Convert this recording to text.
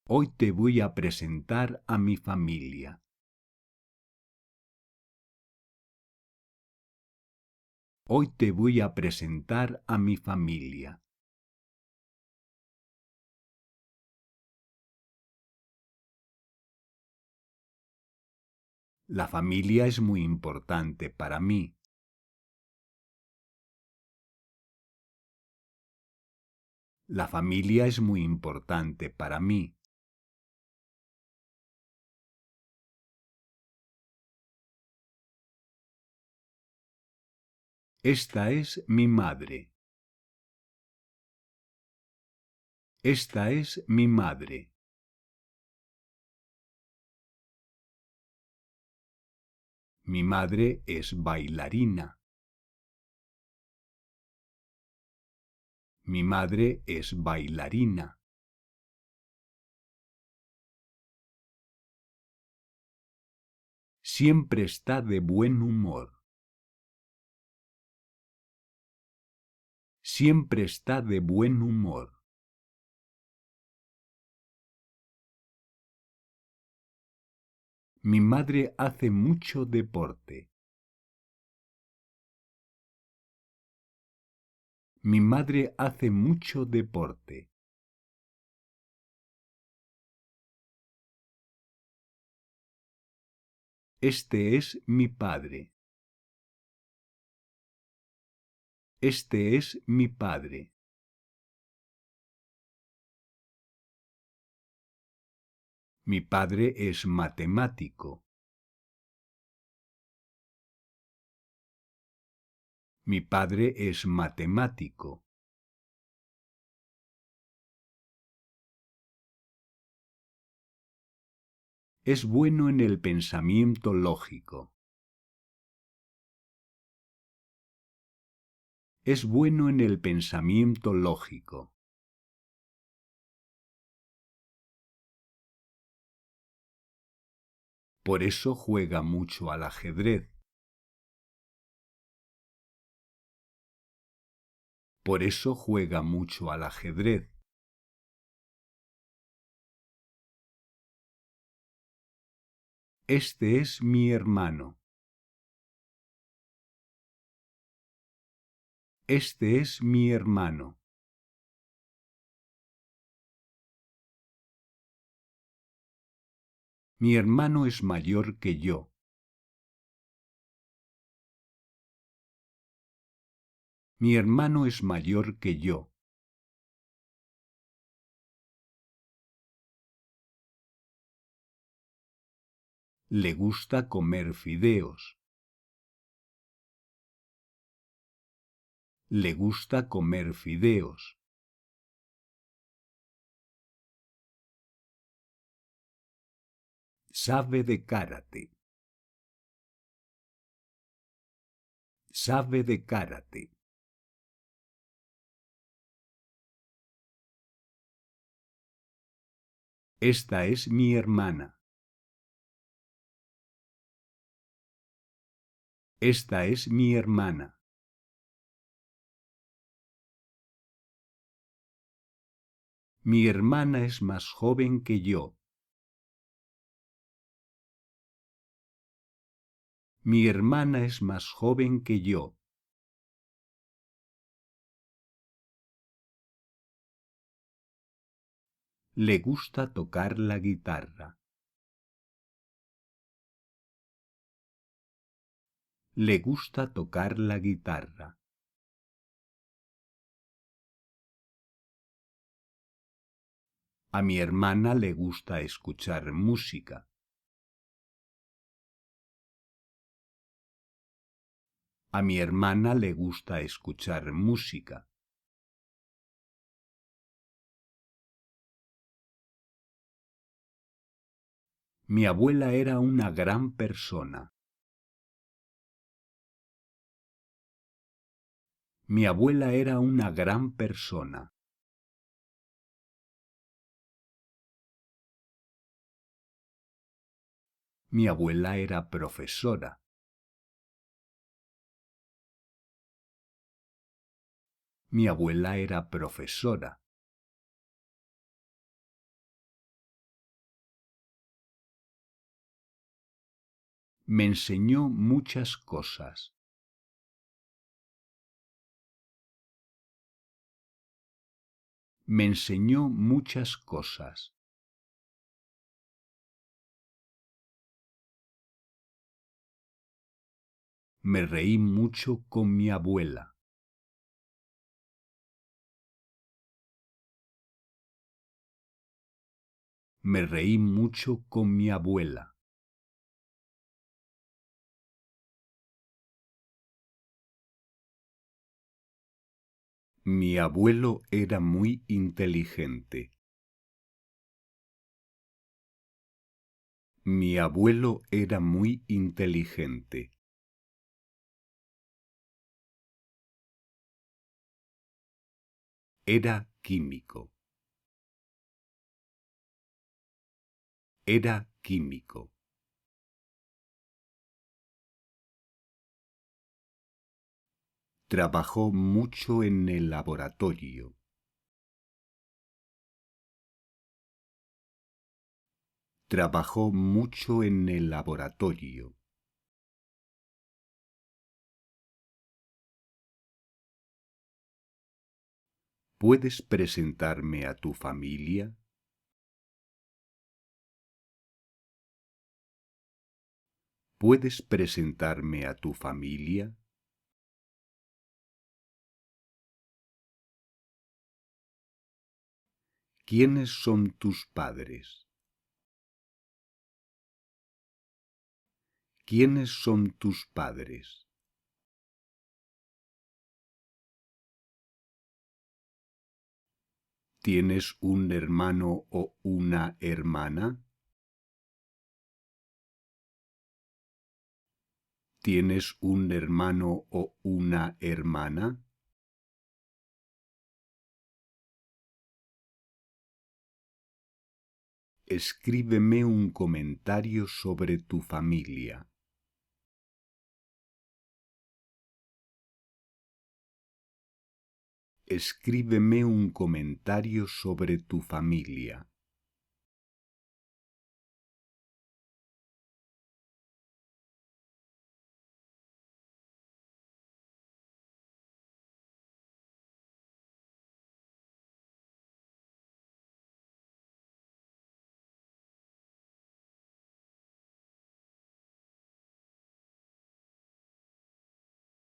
Hoy te voy a presentar a mi familia. Hoy te voy a presentar a mi familia. La familia es muy importante para mí. La familia es muy importante para mí. Esta es mi madre. Esta es mi madre. Mi madre es bailarina. Mi madre es bailarina. Siempre está de buen humor. Siempre está de buen humor. Mi madre hace mucho deporte. Mi madre hace mucho deporte. Este es mi padre. Este es mi padre. Mi padre es matemático. Mi padre es matemático. Es bueno en el pensamiento lógico. Es bueno en el pensamiento lógico. Por eso juega mucho al ajedrez. Por eso juega mucho al ajedrez. Este es mi hermano. Este es mi hermano. Mi hermano es mayor que yo. Mi hermano es mayor que yo. Le gusta comer fideos. Le gusta comer fideos. Sabe de karate. Sabe de karate. Esta es mi hermana. Esta es mi hermana. Mi hermana es más joven que yo. Mi hermana es más joven que yo. Le gusta tocar la guitarra. Le gusta tocar la guitarra. A mi hermana le gusta escuchar música. A mi hermana le gusta escuchar música. Mi abuela era una gran persona. Mi abuela era una gran persona. Mi abuela era profesora. Mi abuela era profesora. Me enseñó muchas cosas. Me enseñó muchas cosas. Me reí mucho con mi abuela. Me reí mucho con mi abuela. Mi abuelo era muy inteligente. Mi abuelo era muy inteligente. Era químico. Era químico. Trabajó mucho en el laboratorio. Trabajó mucho en el laboratorio. ¿Puedes presentarme a tu familia? ¿Puedes presentarme a tu familia? ¿Quiénes son tus padres? ¿Quiénes son tus padres? ¿Tienes un hermano o una hermana? ¿Tienes un hermano o una hermana? Escríbeme un comentario sobre tu familia. Escríbeme un comentario sobre tu familia.